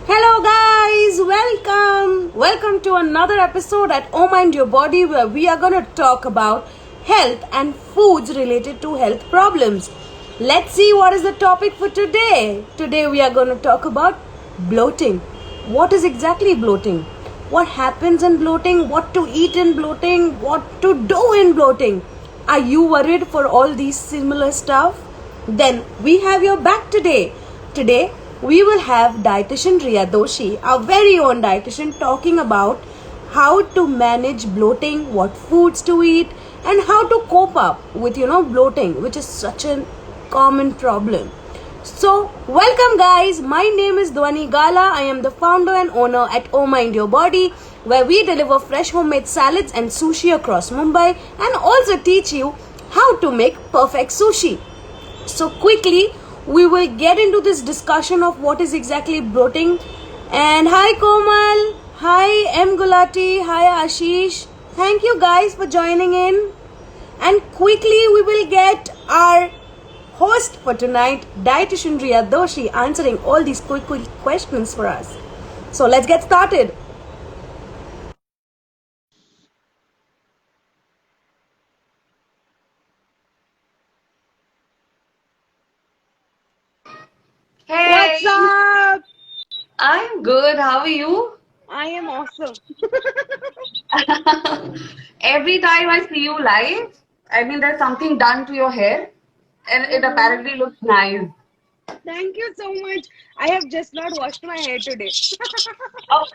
Hello guys, welcome to another episode at Oh Mind Your Body, where we are going to talk about health and foods related to health problems. Let's see what is the topic for today. Today we are going to talk about bloating. What is exactly bloating? What happens in bloating? What to eat in bloating? What to do in bloating? Are you worried for all these similar stuff? Then we have your back today. Today we will have dietitian Riya Doshi, our very own dietitian, talking about how to manage bloating, what foods to eat, and how to cope up with bloating, which is such a common problem. So, welcome guys. My name is Dhwani Gala. I am the founder and owner at Oh Mind Your Body, where we deliver fresh homemade salads and sushi across Mumbai and also teach you how to make perfect sushi. So quickly, we will get into this discussion of what is exactly bloating. And hi Komal, hi M Gulati, hi Ashish. Thank you guys for joining in. And quickly we will get our host for tonight, dietitian Riya Doshi, answering all these quick questions for us. So let's get started. Hey, What's up? I'm good. How are you? I am awesome. Every time I see you live, there's something done to your hair, and it apparently looks nice. Thank you so much. I have just not washed my hair today. Oh.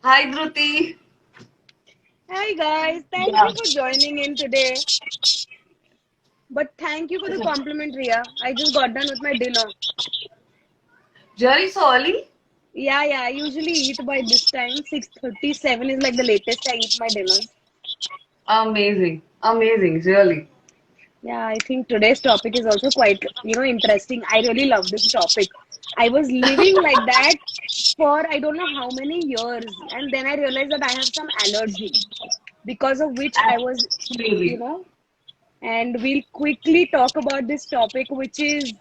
Hi, Dhruti. Hi guys, thank Yeah. you for joining in today. But thank you for the compliment, Riya. I just got done with my dinner. Really so early? Yeah, I usually eat by this time. 6:37 is like the latest I eat my dinners. Amazing. Amazing, really. Yeah, I think today's topic is also quite, interesting. I really love this topic. I was living like that for I don't know how many years, and then I realized that I have some allergy because of which I was, you Absolutely. know, and we'll quickly talk about this topic, which is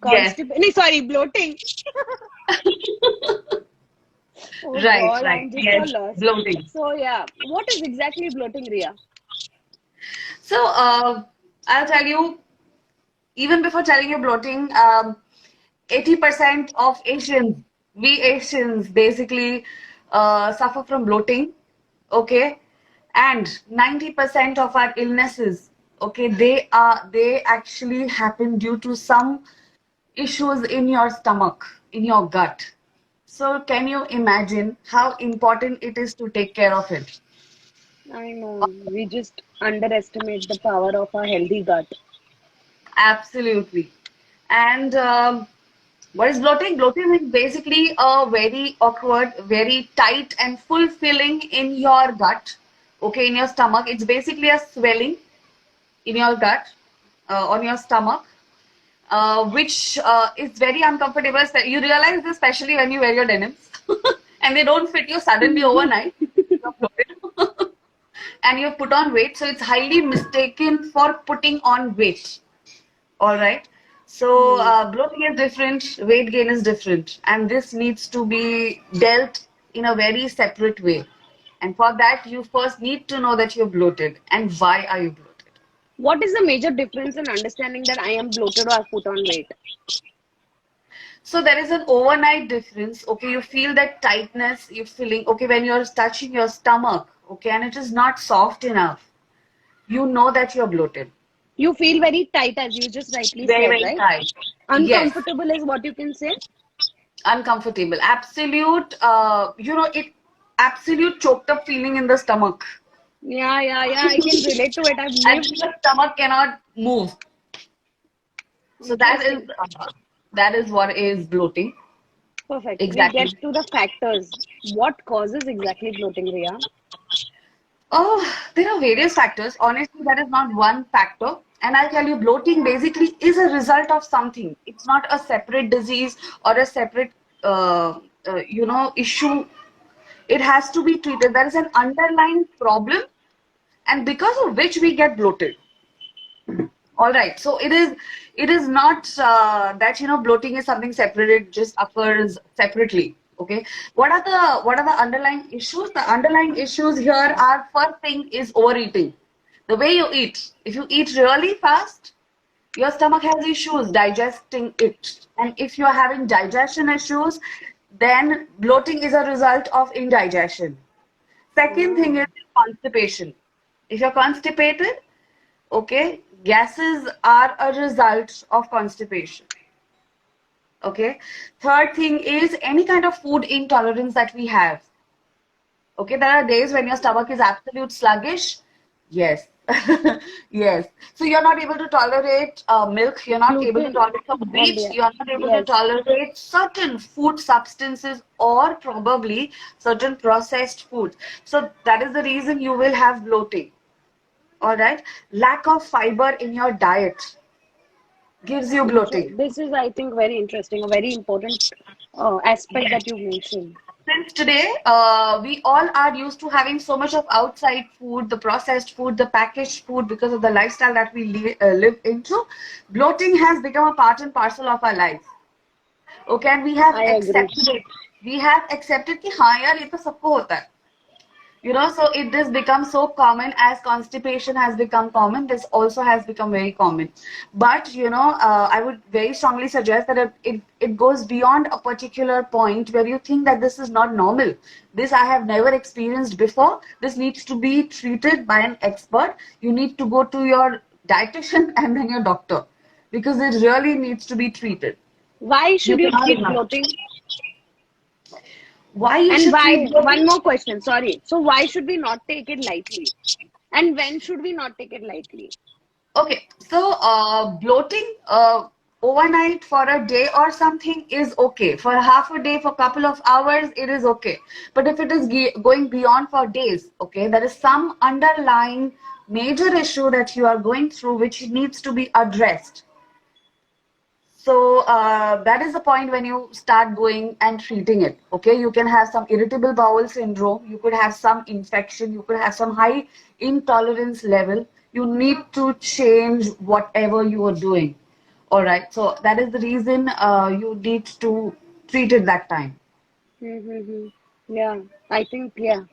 Yes. constipation. Sorry, bloating. Oh Right, God, right. I'm just so Yes. lost. Bloating. So yeah, what is exactly bloating, Ria? So, I'll tell you, even before telling you bloating, 80% of Asians, we Asians basically suffer from bloating, okay? And 90% of our illnesses, okay, they actually happen due to some issues in your stomach, in your gut. So can you imagine how important it is to take care of it? I know we just underestimate the power of a healthy gut. Absolutely. And what is bloating? Bloating is basically a very awkward, very tight and full filling in your gut, okay, in your stomach. It's basically a swelling in your gut, on your stomach, which is very uncomfortable. You realize this especially when you wear your denims and they don't fit you suddenly overnight. You're bloated. And you put on weight, so it's highly mistaken for putting on weight. All right. So Hmm. bloating is different, weight gain is different, and this needs to be dealt in a very separate way. And for that, you first need to know that you're bloated and why are you bloated. What is the major difference in understanding that I am bloated or I've put on weight? So there is an overnight difference. Okay, you feel that tightness, you're feeling okay when you're touching your stomach, okay, and it is not soft enough. You know that you're bloated. You feel very tight, as you just rightly Very, said, very right? tight. Yes. Uncomfortable is what you can say. Uncomfortable, absolute, it absolute choked up feeling in the stomach, Yeah. I can relate to it. I've and lived. your stomach cannot move. So Interesting. that is what is bloating Perfect. We'll exactly. get to the factors. What causes exactly bloating, Ria? Oh, there are various factors. Honestly, that is not one factor. And I'll tell you, bloating basically is a result of something. It's not a separate disease or a separate issue. It has to be treated. There is an underlying problem, and because of which we get bloated. All right. So it is not that bloating is something separate. It just occurs separately. Okay. What are the underlying issues? The underlying issues here are, first thing is overeating. The way you eat. If you eat really fast, your stomach has issues digesting it. And if you're having digestion issues, then bloating is a result of indigestion. Second thing is constipation. If you're constipated, okay, gases are a result of constipation. Okay. Third thing is any kind of food intolerance that we have. Okay, there are days when your stomach is absolute sluggish. Yes. Yes. So you're not able to tolerate milk, you're not able to Gluten tolerate some and wheat, yeah. you're not able to Yes. tolerate certain food substances or probably certain processed foods. So that is the reason you will have bloating. All right. Lack of fiber in your diet gives you So bloating. this is, I think, very interesting, a very important aspect Yes. that you mentioned. Since today, we all are used to having so much of outside food, the processed food, the packaged food, because of the lifestyle that we live into, bloating has become a part and parcel of our life. Okay, and we have I agree. accepted it. We have accepted कि हाँ यार ये तो सबको होता है. So it has become so common as constipation has become common. This also has become very common. But I would very strongly suggest that it goes beyond a particular point where you think that this is not normal. This I have never experienced before. This needs to be treated by an expert. You need to go to your dietitian and then your doctor because it really needs to be treated. Why You should you cannot treat ignore. bloating? Why you And should treat why, bloating? one more question, sorry. So why should we not take it lightly? And when should we not take it lightly? Okay, so bloating overnight for a day or something is okay. For half a day, for a couple of hours, it is okay. But if it is going beyond for days, okay, there is some underlying major issue that you are going through which needs to be addressed. So that is the point when you start going and treating it. Okay, you can have some irritable bowel syndrome, you could have some infection, you could have some high intolerance level. You need to change whatever you are doing. All right, so that is the reason you need to treat it that time. Mm-hmm. Yeah, I think, yeah.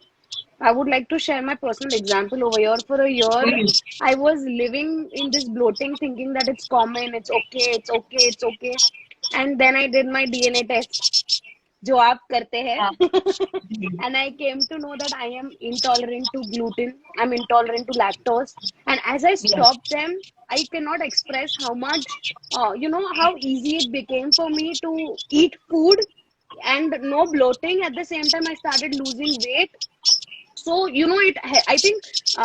I would like to share my personal example over here. For a year, Please. I was living in this bloating, thinking that it's common, it's okay, it's okay, it's okay. And then I did my DNA test, जो आप करते हैं. Yeah. And I came to know that I am intolerant to gluten. I'm intolerant to lactose. And as I Yes. stopped them, I cannot express how much, how easy it became for me to eat food and no bloating. At the same time, I started losing weight. So, I think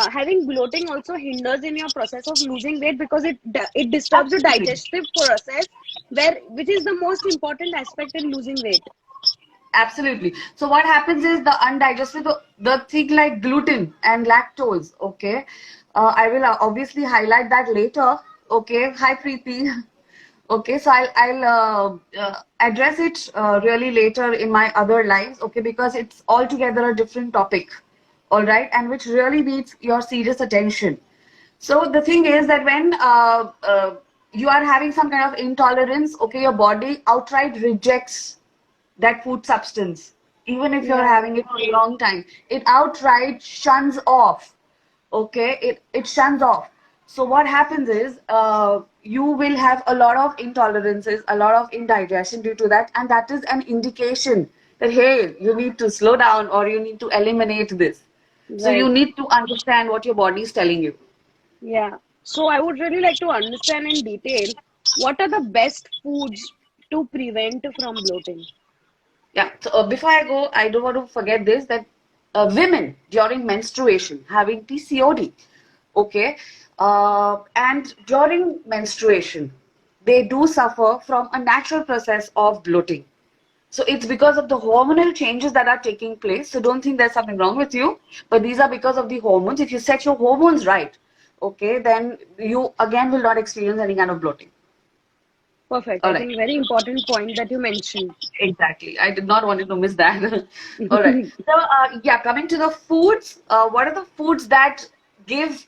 having bloating also hinders in your process of losing weight because it disturbs your Absolutely. digestive process, which is the most important aspect in losing weight. Absolutely. So what happens is the undigested, the thing like gluten and lactose. Okay, I will obviously highlight that later. Okay, hi Preeti. Okay, so I'll address it really later in my other lives. Okay, because it's altogether a different topic. All right, and which really needs your serious attention. So the thing is that when you are having some kind of intolerance, okay, your body outright rejects that food substance, even if you're Yeah. having it for a long time. It outright shuns off. Okay, it shuns off. So what happens is you will have a lot of intolerances, a lot of indigestion due to that, and that is an indication that hey, you need to slow down or you need to eliminate this. So you Right. need to understand what your body is telling you. Yeah. So I would really like to understand in detail what are the best foods to prevent from bloating. Yeah. So before I go, I don't want to forget this that women during menstruation having PCOD, okay, and during menstruation, they do suffer from a natural process of bloating. So it's because of the hormonal changes that are taking place. So don't think there's something wrong with you, but these are because of the hormones. If you set your hormones right, okay, then you again will not experience any kind of bloating. Perfect. All I right. think very important point that you mentioned. Exactly. I did not want you to miss that. All right. So, yeah, coming to the foods, what are the foods that give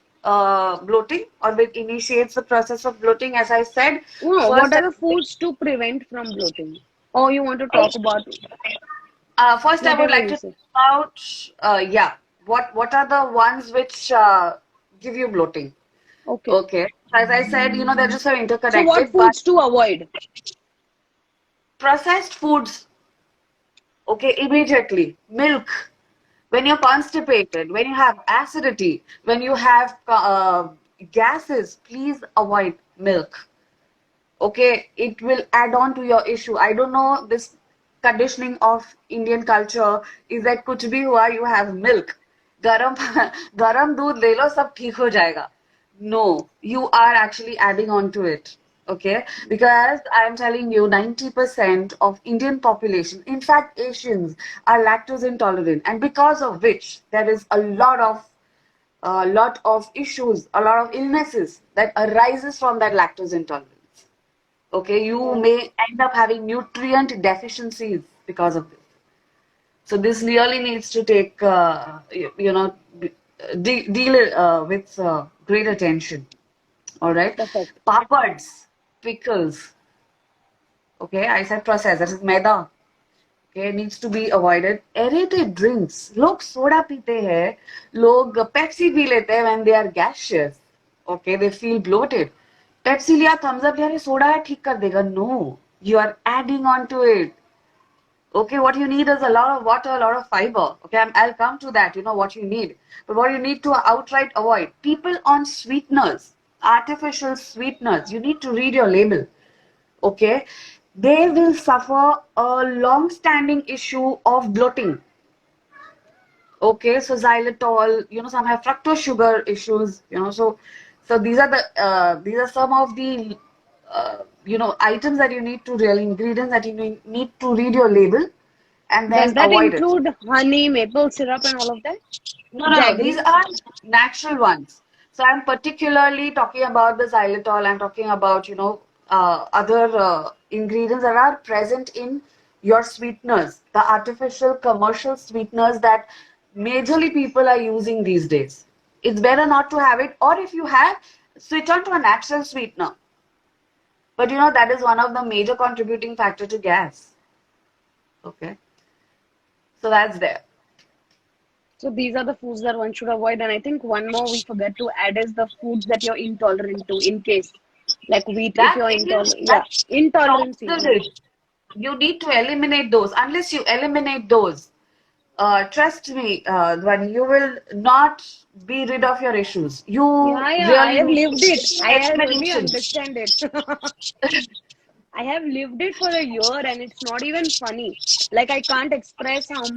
bloating or which initiates the process of bloating, as I said, No, what first are the foods to prevent from bloating? Or you want to talk about first I would whatever like you to say? talk about yeah, what are the ones which give you bloating? Okay. Okay, as I said, they're just so So what interconnected, but foods to avoid? processed foods, okay, immediately. Milk, when you're constipated, when you have acidity, when you have gases, please avoid milk. Okay, it will add on to your issue. I don't know, this conditioning of Indian culture is that kuch bhi hua, you have milk, garam garam दूध ले लो सब ठीक हो जाएगा. No, you are actually adding on to it. Okay, because I am telling you, 90% of Indian population, in fact Asians, are lactose intolerant, and because of which there is a lot of issues, a lot of illnesses that arises from that lactose intolerance. Okay, you Oh, may end up having nutrient deficiencies because of this. So this really needs to take, deal with great attention. All right. perfect. Papads, pickles. Okay, I said processed. That is maida. Okay, needs to be avoided. Aerated drinks. लोग soda पीते हैं. लोग Pepsi P लेते हैं when they are gaseous. Okay, they feel bloated. Pepsi लिया, thumbs up लिया, soda है ठीक कर देगा. No, you are adding on to it. Okay, what you need is a lot of water, a lot of fiber. Okay, I'll come to that, what you need. But what you need to outright avoid, people on sweeteners, artificial sweeteners, you need to read your label. Okay, they will suffer a long-standing issue of bloating. Okay, so xylitol, some have fructose sugar issues, so these are some of the items that you need to really ingredients that you need to read your label and Does then that avoid it. include honey, maple syrup, and all of that? No. These Jaggery? are natural ones. So I'm particularly talking about the xylitol. I'm talking about, other ingredients that are present in your sweeteners, the artificial commercial sweeteners that majorly people are using these days. It's better not to have it, or if you have, switch on to a natural sweetener. But that is one of the major contributing factor to gas. Okay. So that's there. So these are the foods that one should avoid. And I think one more we forget to add is the foods that you're intolerant to, in case, like wheat, if That you're thing is intolerant. that Yeah, tops the intolerancies. list. You need to eliminate those. Unless you eliminate those, trust me, Dhwani, you will not be rid of your issues. You Yeah, I really have need lived it. I have really elimination. understand it. I have lived it for a year and it's not even funny. Like I can't express how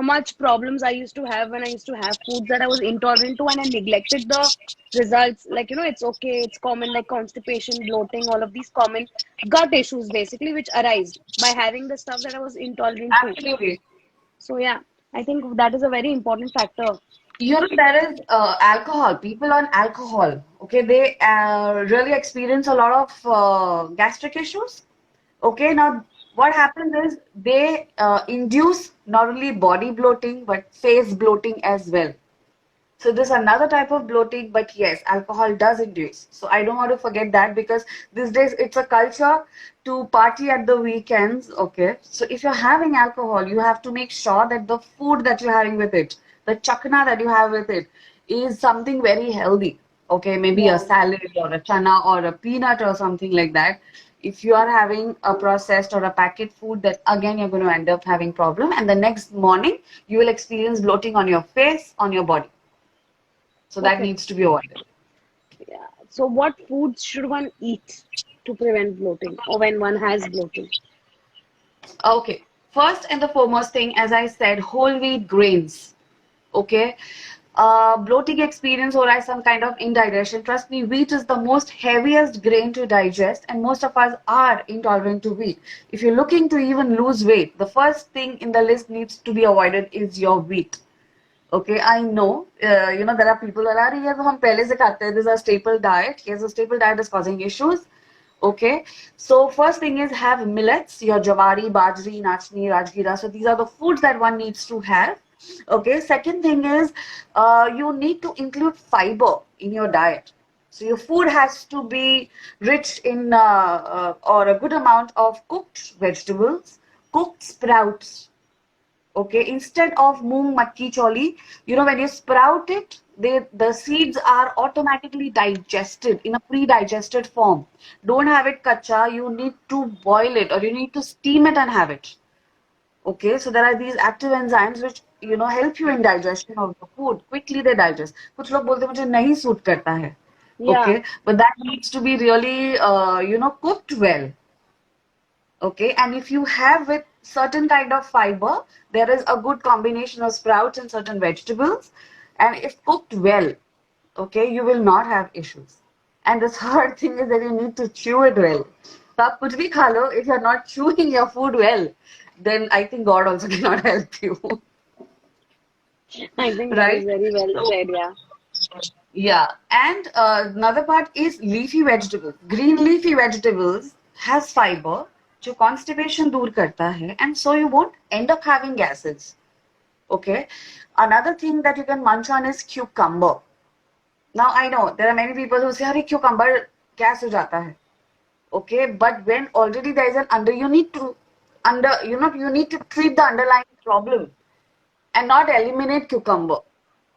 much problems I used to have when I used to have foods that I was intolerant to, and I neglected the results. Like, it's okay, it's common, like constipation, bloating, all of these common gut issues basically, which arise by having the stuff that I was intolerant to. Absolutely. So, yeah, I think that is a very important factor. There is alcohol. People on alcohol, okay, they really experience a lot of gastric issues. Okay, now what happens is they induce not only body bloating but face bloating as well. So this is another type of bloating, but yes, alcohol does induce. So I don't want to forget that, because these days it's a culture to party at the weekends. Okay, so if you're having alcohol, you have to make sure that the food that you're having with it, the chakna that you have with it, is something very healthy. Okay, maybe a Yeah. salad or a chana or a peanut or something like that. If you are having a processed or a packet food, that again you're going to end up having problem, and the next morning you will experience bloating on your face, on your body. So that Okay. needs to be avoided. Yeah. So, what foods should one eat to prevent bloating or when one has bloating? Okay. First and the foremost thing, as I said, whole wheat grains. Okay. Bloating experience or as some kind of indigestion. Trust me, wheat is the most heaviest grain to digest, and most of us are intolerant to wheat. If you're looking to even lose weight, the first thing in the list needs to be avoided is your wheat. Okay, I know, there are people who are, ये तो हम पहले से खाते हैं, this is a staple diet. Yes, a staple diet is causing issues. Okay, so first thing is have millets, your jawari, bajri, nachni, rajgira. So these are the foods that one needs to have. Okay, second thing is you need to include fiber in your diet. So your food has to be rich in or a good amount of cooked vegetables, cooked sprouts. Okay, instead of moong makki choli, when you sprout it, the seeds are automatically digested in a pre-digested form. Don't have it kacha. You need to boil it or you need to steam it and have it. Okay, so there are these active enzymes which help you in digestion of the food. Quickly they digest. कुछ लोग बोलते हैं मुझे नहीं suit करता है. Yeah. Okay, but that needs to be really cooked well. Okay, and if you have with certain kind of fiber, there is a good combination of sprouts and certain vegetables, and if cooked well, okay, you will not have issues. And the third thing is that you need to chew it well. तो आप कुछ भी खा लो, if you're not chewing your food well, then I think God also cannot help you. I think that is Right? very well said. Yeah. Yeah, and another part is leafy vegetables. Green leafy vegetables has fiber, जो constipation दूर करता है, and so you won't end up having gases. Okay. Another thing that you can munch on is cucumber. Now I know there are many people who say, "अरे cucumber gas हो जाता है." Okay, but when already there is an you need to you need to treat the underlying problem and not eliminate cucumber.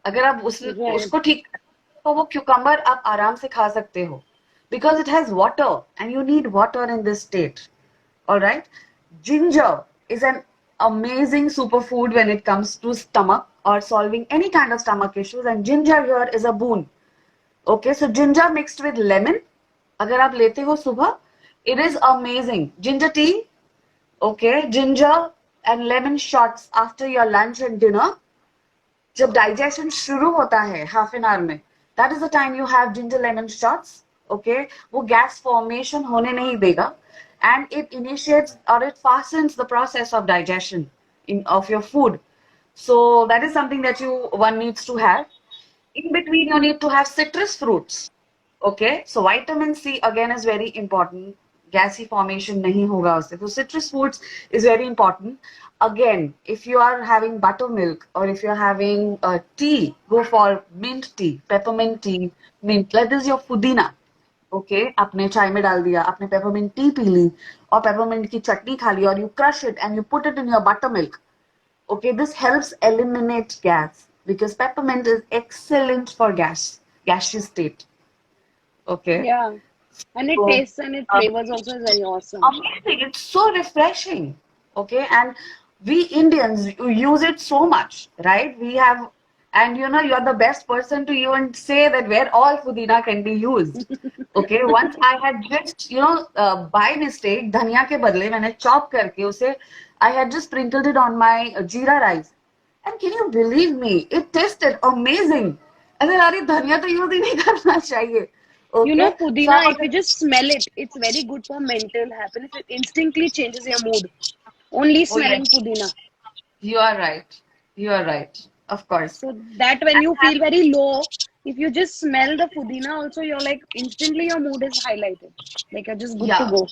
अगर आप Right. उसको ठीक तो वो cucumber आप आराम से खा सकते हो because it has water and you need water in this state. All right. Ginger is an amazing superfood when it comes to stomach or solving any kind of stomach issues, and ginger here is a boon. Okay, so ginger mixed with lemon, अगर आप लेते हो सुबह, it is amazing. Ginger tea, okay, ginger and lemon shots after your lunch and dinner. जब digestion शुरू होता है half an hour में, that is the time you have ginger lemon shots. Okay, वो gas formation होने नहीं देगा, and it initiates or it fastens the process of digestion of your food. So that is something that one needs to have. In between, you need to have citrus fruits. Okay, so vitamin C again is very important. Gassy formation nahi hoga usse. So citrus fruits is very important. Again, if you are having buttermilk or if you're having tea, go for mint tea, peppermint tea, mint. Like this is your pudina. Okay आपने चाय में डाल दिया, आपने peppermint T P ली और peppermint की चटनी खा ली और you crush it and you put it in your butter milk. Okay, this helps eliminate gas because peppermint is excellent for gaseous state. Okay. Yeah. And it So, tastes and it flavors also is very awesome. amazing. It's so refreshing. Okay, and we Indians use it so much, right? We have, and you're the best person to even say that where all pudina can be used. Okay, once I had just, by mistake, धनिया के बदले मैंने chop करके उसे, I had just sprinkled it on my jeera rice. And can you believe me? It tasted amazing. अरे यार ये धनिया तो यूज ही नहीं करना चाहिए. You know, Okay, so pudina, I if you just smell it, it's very good for mental happiness. It instantly changes your mood. Only oh smelling yes, pudina. you are right. You are right. Of course. So that when you feel very low, if you just smell the pudina also, you're like instantly your mood is highlighted. Like you're just good to Yeah. go.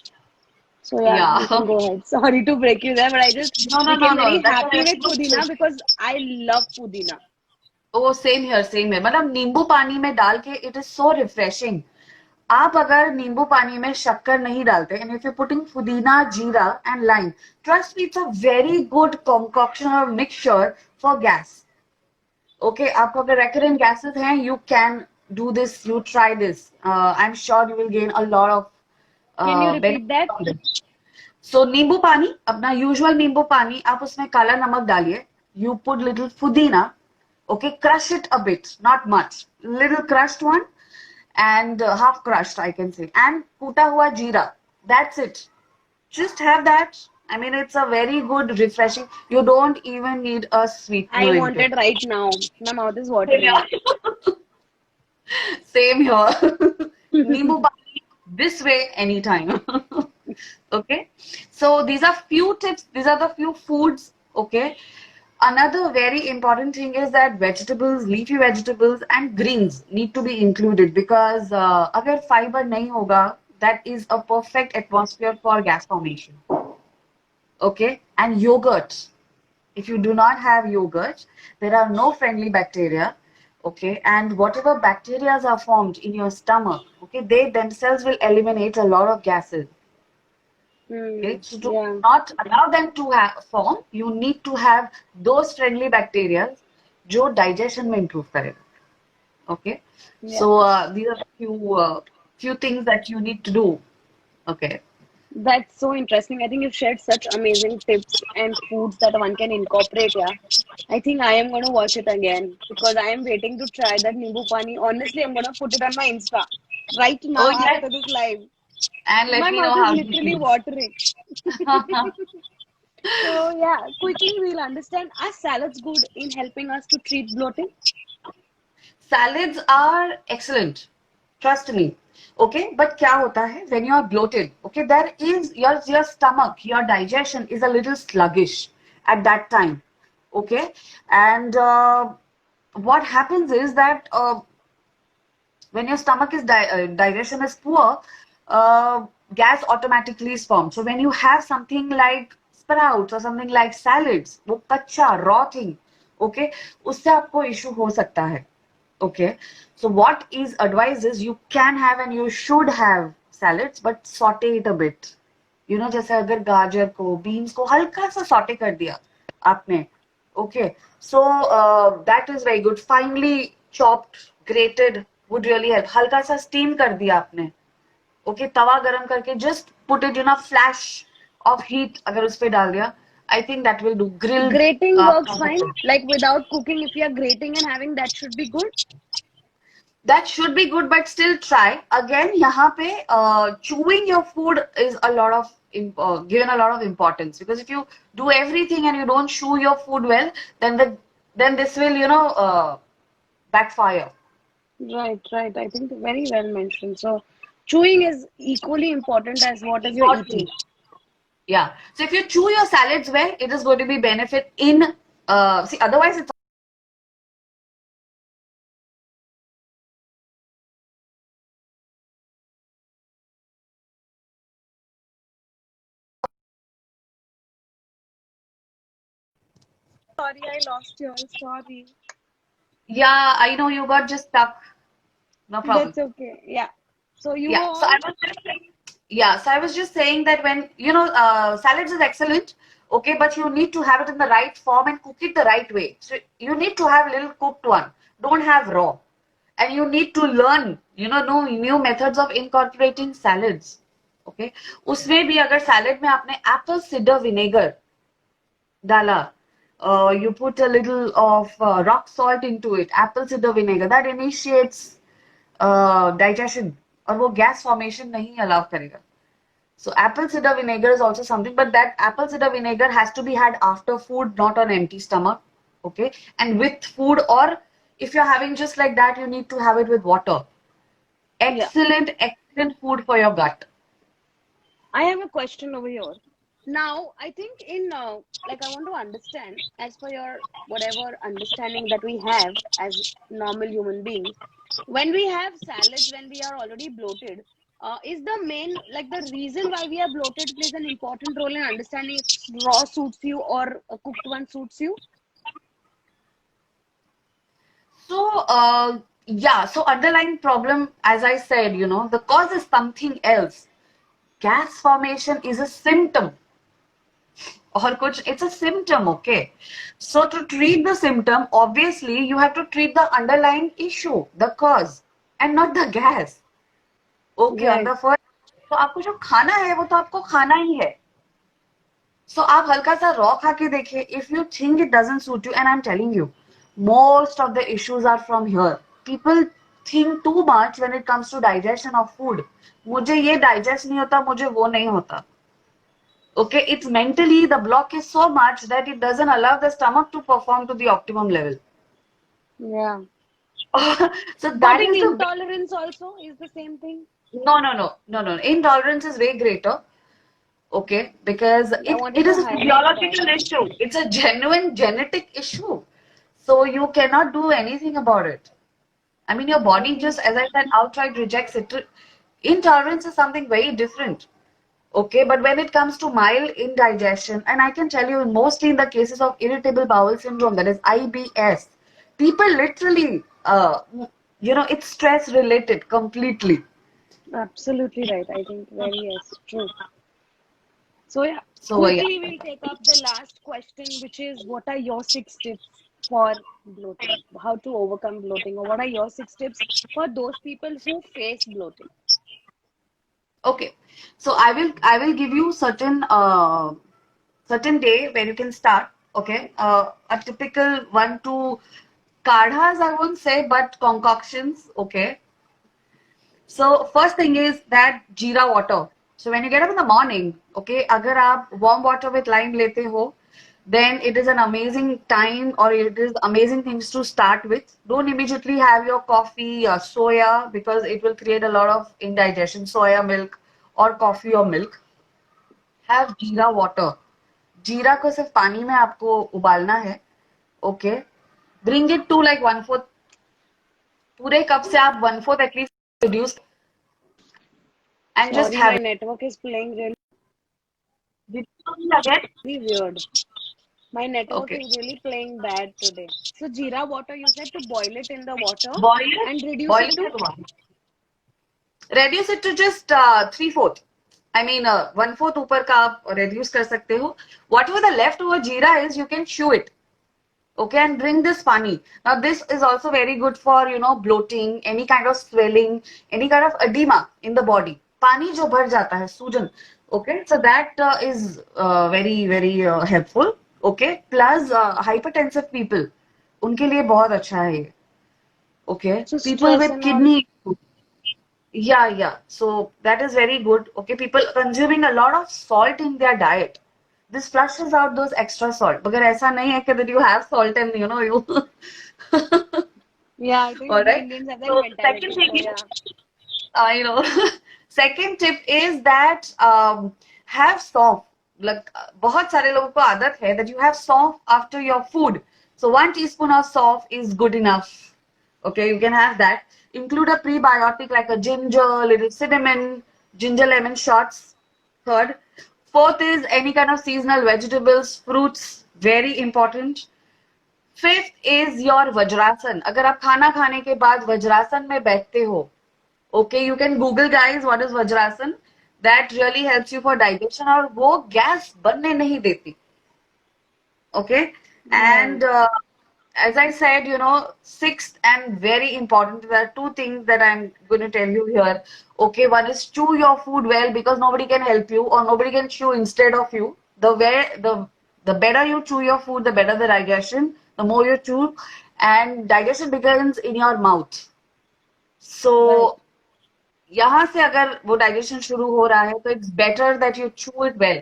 So yeah, Yeah. you can go ahead. Sorry to break you there, but I just No, became no. very That's happy a very with good pudina question. because I love pudina. Oh, same here, same here. मतलब नींबू पानी में डाल के it is so refreshing. आप अगर नींबू पानी में शक्कर नहीं डालते and if you're putting पुदीना, जीरा and lime, trust me, it's a very good concoction or mixture for gas. Okay, आपको अगर recurrent gases हैं, you can do this, you try this. I'm sure you will gain a lot of Can you repeat benefit that? from this. So नींबू पानी, अपना usual नींबू पानी, आप उसमें काला नमक डालिए. You put little पुदीना. Okay, crush it a bit, not much. Little crushed one and half crushed, I can say. And kuta hua jeera. That's it. Just have that. I mean, it's a very good, refreshing. You don't even need a I sweetener want into it it. right now. My mouth is watering. Yeah. Same here. Nimbu pani this way anytime. Okay. So these are few tips. These are the few foods. Okay. Another very important thing is that vegetables, leafy vegetables and greens need to be included because अगर fiber नहीं होगा, that is a perfect atmosphere for gas formation. Okay, and yogurt. If you do not have yogurt, there are no friendly bacteria. Okay, and whatever bacteria are formed in your stomach, okay, they themselves will eliminate a lot of gases. Okay, so to Yeah. not allow them to have form, you need to have those friendly bacteria जो digestion में improve करेगा. Okay, Yeah. so these are few things that you need to do. Okay. That's so interesting. I think you've shared such amazing tips and foods that one can incorporate. Yeah. I think I am going to watch it again because I am waiting to try that Nimbu Pani. Honestly, I'm going to put it on my Insta right Oh now yes, after this live. and let My me know mouth is how you literally feel. watering. So, yeah, quickly we'll understand, are salads good in helping us to treat bloating? Salads are excellent. Trust me. Okay, but क्या होता है when you are bloated? Okay, there is your stomach, your digestion is a little sluggish at that time. Okay, and what happens is that when your stomach is digestion is poor, gas automatically is formed. So when you have something like sprouts or something like salads, वो कच्चा raw thing, okay, उससे आपको issue हो सकता है. Okay, so what is advised is you can have and you should have salads, but saute it a bit. You know, जैसे अगर गाजर को, बीन्स को हल्का सा saute कर दिया आपने, okay, so that is very good. Finely chopped, grated would really help. हल्का सा steam कर दिया आपने, okay, तवा गरम करके just put it in a flash of heat अगर उस पे डाल दिया, I think that will do. Grilled Grating works fine. Like without cooking, if you are grating and having that should be good. That should be good, but still try. Again, यहाँ पे chewing your food is a lot of given a lot of importance, because if you do everything and you don't chew your food well, then this will backfire. Right, right. I think very well mentioned. So, chewing is equally important as what is you're Important. eating. Yeah. So if you chew your salads well, it is going to be benefit in see, otherwise it's Sorry, I lost you all. Sorry. yeah, I know you got just stuck. No problem. That's okay. Yeah. So you Yeah. were on. So I was just saying that when salads is excellent, okay, but you need to have it in the right form and cook it the right way. So you need to have little cooked one. Don't have raw. And you need to learn, new methods of incorporating salads. Okay. उसमें भी अगर salad में आपने apple cider vinegar डाला, you put a little of rock salt into it, apple cider vinegar, that initiates digestion और वो gas formation नहीं allow करेगा. So apple cider vinegar is also something, but that apple cider vinegar has to be had after food, not on empty stomach. Okay, and with food, or if you're having just like that, you need to have it with water. Yeah. Excellent food for your gut. I have a question over here. Now, I think like I want to understand, as per your whatever understanding that we have as normal human beings, when we have salads, when we are already bloated, is the main, like the reason why we are bloated plays an important role in understanding if raw suits you or a cooked one suits you? So, yeah, so underlying problem, as I said, the cause is something else. Gas formation is a symptom. Or kuch, it's a symptom, okay? So to treat the symptom, obviously you have to treat the underlying issue, the cause, and not the gas. Okay, on Right. the first, तो आपको जो खाना है वो तो आपको खाना ही है. So आप हल्का सा raw खा के देखिए. If you think it doesn't suit you, and I'm telling you, most of the issues are from here. People think too much when it comes to digestion of food. मुझे ये digest नहीं होता, मुझे वो नहीं होता. Okay, it's mentally the block is so much that it doesn't allow the stomach to perform to the optimum level. Yeah. So that Fooding is the intolerance also is the same thing. no. Intolerance is way greater. Okay, because I it wanted to is a highlight that. physiological issue. It's a genuine genetic issue. So you cannot do anything about it. I mean, your body just, as I said, outright rejects it. Intolerance is something very different. Okay, but when it comes to mild indigestion, and I can tell you, mostly in the cases of irritable bowel syndrome, that is IBS, people literally, it's stress related completely. Absolutely right. I think very yes, true. So yeah, So yeah. quickly we'll take up the last question, which is what are your 6 tips for bloating? How to overcome bloating, or what are your 6 tips for those people who face bloating? Okay, so I will give you certain day where you can start. Okay, a typical 1 2 kadhas I won't say, but concoctions. Okay, so first thing is that jeera water. So when you get up in the morning, okay, agar aap warm water with lime lete ho, then it is an amazing time or it is amazing things to start with. Don't immediately have your coffee or soya because it will create a lot of indigestion, soya milk or coffee or milk. Have jeera water. जीरा को सिर्फ पानी में आपको उबालना है. Okay, bring it to like 1/4. पूरे कप से आप 1/4 at least reduce and just Sorry, have my it. network is playing really again. weird. My network okay, is really playing bad today. So jeera water, you said to boil it in the water and boil reduce it boil to करवा, reduce it to just 3/4. I mean 1/4 ऊपर का आप reduce कर सकते हो. Whatever the leftover jeera is, you can chew it. Okay, and drink this pani. Now this is also very good for bloating, any kind of swelling, any kind of edema in the body. Pani जो भर जाता है सूजन. Okay, so that is very very helpful. Okay, plus hypertensive people, उनके लिए बहुत अच्छा है ये. Okay, so people stress with and all. kidney issues. Yeah, yeah. So that is very good. Okay, people consuming a lot of salt in their diet. This flushes out those extra salt. मगर ऐसा नहीं है कि that you have salt and you. Yeah, I think All we right. Indians have that So second mentality. thing So is, yeah. you know, second tip is that have सौंफ. Like बहुत सारे लोगों को आदत है that you have सौंफ after your food. So 1 teaspoon of सौंफ is good enough. Okay, you can have that. Include a prebiotic like a ginger, little cinnamon, ginger lemon shots. Third. Fourth is any kind of seasonal vegetables, fruits, very important. Fifth is your vajrasan. अगर आप खाना खाने के बाद वज्रासन में बैठते हो, okay, you can Google guys what is vajrasan. That really helps you for digestion और वो गैस बनने नहीं देती. Okay, Yeah. and as I said, sixth and very important, there are two things that I'm going to tell you here. Okay, one is chew your food well because nobody can help you or nobody can chew instead of you. The better you chew your food, the better the digestion. The more you chew, and digestion begins in your mouth. Right. So यहाँ से अगर वो digestion शुरू हो रहा है तो it's better that you चू it well.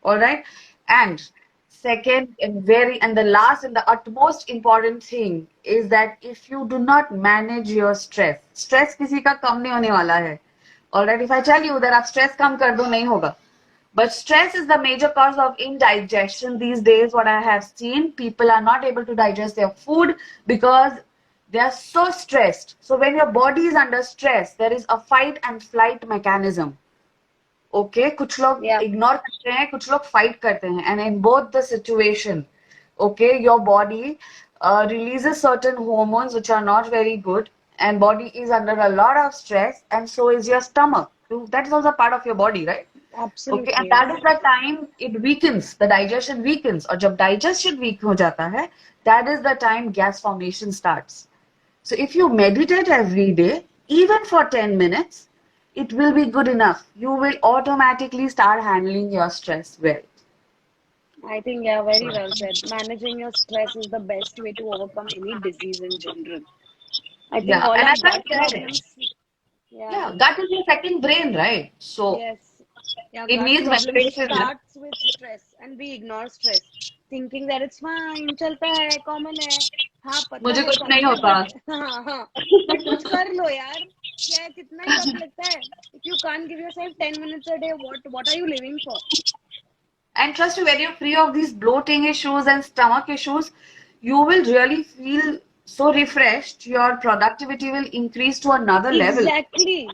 All right, and second and the last and the utmost important thing is that if you do not manage your stress किसी का कम नहीं होने वाला है. All right, if I tell you that आप stress कम कर दो नहीं होगा. But stress is the major cause of indigestion these days. What I have seen, people are not able to digest their food because they are so stressed. So when your body is under stress, there is a fight and flight mechanism. Okay, कुछ लोग Yeah. ignore करते हैं, कुछ लोग fight करते हैं, and in both the situation, okay, your body releases certain hormones which are not very good, and body is under a lot of stress, and so is your stomach. That is also part of your body, right? Okay, and Absolutely. that Yes. is the time it weakens, the digestion weakens. और जब digestion weak हो जाता है, that is the time gas formation starts. So if you meditate every day, even for 10 minutes, it will be good enough. You will automatically start handling your stress well. I think, yeah, very well said. Managing your stress is the best way to overcome any disease in general. I think Yeah, all and our as I gut said, problems, yeah, yeah, gut is your second brain, right? So yes, yeah, it gut needs problems ventilation. starts with stress and we ignore stress, thinking that it's fine, चलता है, common है, हाँ पता मुझे है कुछ नहीं common है, होता. but हाँ हाँ, but कुछ कर लो यार, क्या है, कितना ही वक्त लगता है? If you can't give yourself 10 minutes a day, what are you living for? And trust me, when you're free of these bloating issues and stomach issues, you will really feel so refreshed. Your productivity will increase to another level. Exactly.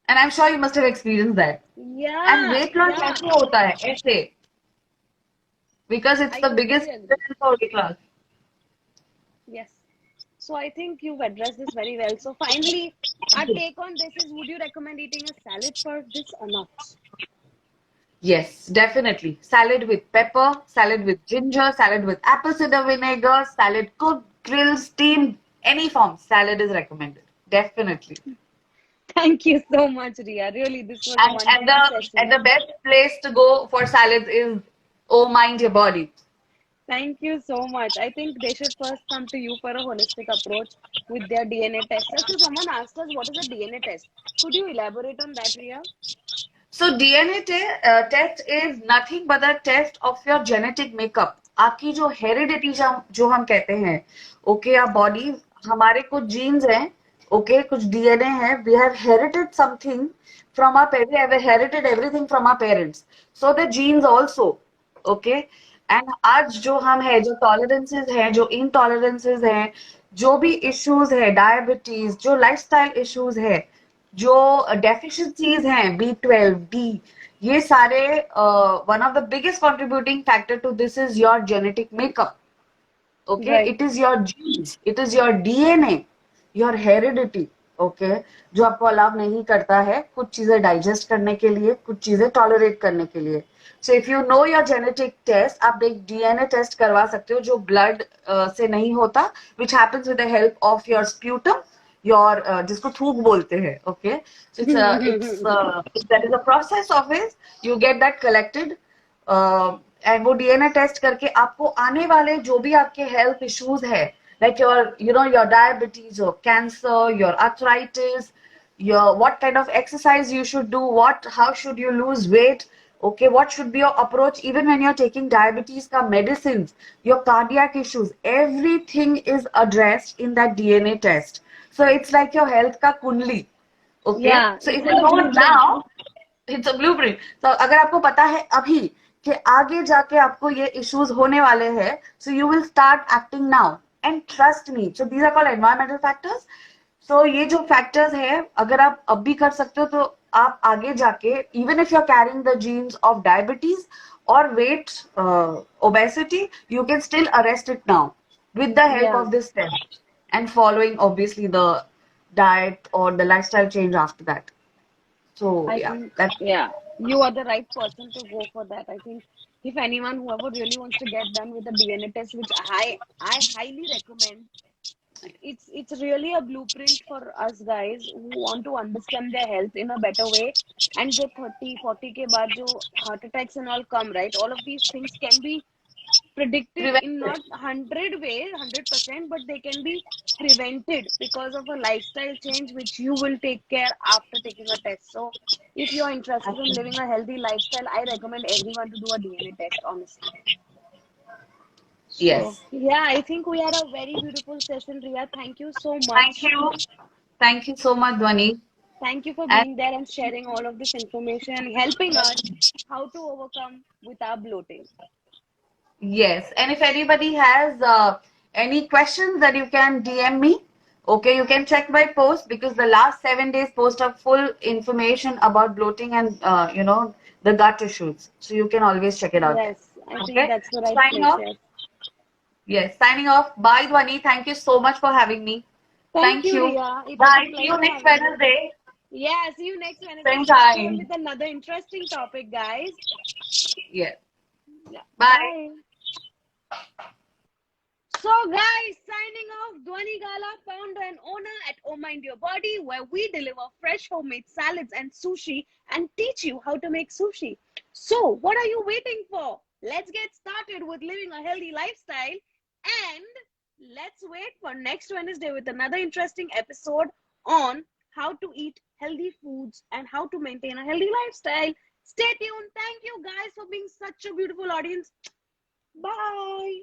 And I'm sure you must have experienced that. And Yeah, weight loss yeah, ऐसे होता है, ऐसे, because it's I the biggest totally agree. reason for weight loss. Yes. So I think you've addressed this very well. So finally, our take on this is, would you recommend eating a salad for this or not? Yes, definitely. Salad with pepper, salad with ginger, salad with apple cider vinegar, salad cooked, grilled, steamed, any form. Salad is recommended. Definitely. Thank you so much, Ria. Really, this was a And wonderful session. the best place to go for salads is Oh Mind Your Body. Thank you so much. I think they should first come to you for a holistic approach with their DNA test. So someone asked us, what is a DNA test? Could you elaborate on that, Ria? So DNA test is nothing but a test of your genetic makeup. आपकी जो heredity जो हम कहते हैं, okay, our body, हमारे कुछ jeans हैं, okay, कुछ डीएनए है, we have inherited something from our parents, we have inherited everything from our parents. So the genes also, okay, and आज जो हम है, जो टॉलरेंसेस हैं, जो इनटॉलरेंसेस हैं, जो भी इश्यूज है, डायबिटीज, जो लाइफस्टाइल इश्यूज है, जो डेफिशिएंसीज हैं, B12, डी, ये सारे, one of the biggest contributing factor to this is your genetic makeup. Okay, Right. It is your genes, it is your DNA, your heredity. Okay, जो आपको allow नहीं करता है कुछ चीजें डाइजेस्ट करने के लिए, कुछ चीजें टॉलरेट करने के लिए. So if you know your genetic test, आप एक डीएनए टेस्ट करवा सकते हो जो ब्लड से नहीं होता, which happens with the help of your sputum, your जिसको थूक बोलते हैं. Okay, so it's that is a process of it. You get that collected, and वो डीएनए टेस्ट करके आपको आने वाले जो भी आपके हेल्थ इश्यूज है, like your diabetes, your cancer, your arthritis, your what kind of exercise you should do, how should you lose weight, okay, what should be your approach even when you're taking diabetes ka medicines, your cardiac issues, everything is addressed in that DNA test. So it's like your health ka kundli. Okay, Yeah, so it's if you like a know blueprint. now, it's a blueprint. तो अगर आपको पता है अभी कि आगे जाके आपको ये इश्यूज होने वाले हैं, so you will start acting now, and trust me, so these are called environmental factors. So ये जो फैक्टर्स है, अगर आप अब भी कर सकते हो, तो आप आगे जाके, even if you are carrying the genes of diabetes और weight obesity, you can still arrest it now with the help Yeah, of this test, and following obviously the diet or the lifestyle change after that. So I yeah, think, that's yeah, you are the right person to go for that. I think if anyone, whoever really wants to get done with a DNA test, which I highly recommend, it's really a blueprint for us guys who want to understand their health in a better way. And जो 30 40 के बाद जो heart attacks and all come, right, all of these things can be predicted in preventive. not 100 ways 100%, but they can be prevented because of a lifestyle change which you will take care after taking a test. So if you're interested in living a healthy lifestyle, I recommend everyone to do a DNA test, honestly. So Yes. yeah, I think we had a very beautiful session, Ria. Thank you so Thank much. you. Thank you so much, Dhwani. Thank you for And being there and sharing all of this information and helping us how to overcome with our bloating. yes, and if anybody has any questions, that you can DM me. Okay, you can check my post, because the last 7 days post are full information about bloating and the gut issues. So you can always check it out there. Yes, I think Okay. that's the right Signing place. off. Yes. Yes, signing off. Bye, Dhwani. Thank you so much for having me. Thank Thank you, you. Ria. It was a Bye. See you pleasure next having you. Wednesday. Yeah, see you next Wednesday. Same Stay tuned time. with another interesting topic, guys. Yes. Yeah. Bye. Bye. So, guys, signing off, Dwani Gala, founder and owner at Oh Mind Your Body, where we deliver fresh homemade salads and sushi and teach you how to make sushi. So, what are you waiting for? Let's get started with living a healthy lifestyle, and let's wait for next Wednesday with another interesting episode on how to eat healthy foods and how to maintain a healthy lifestyle. Stay tuned. Thank you guys for being such a beautiful audience. Bye.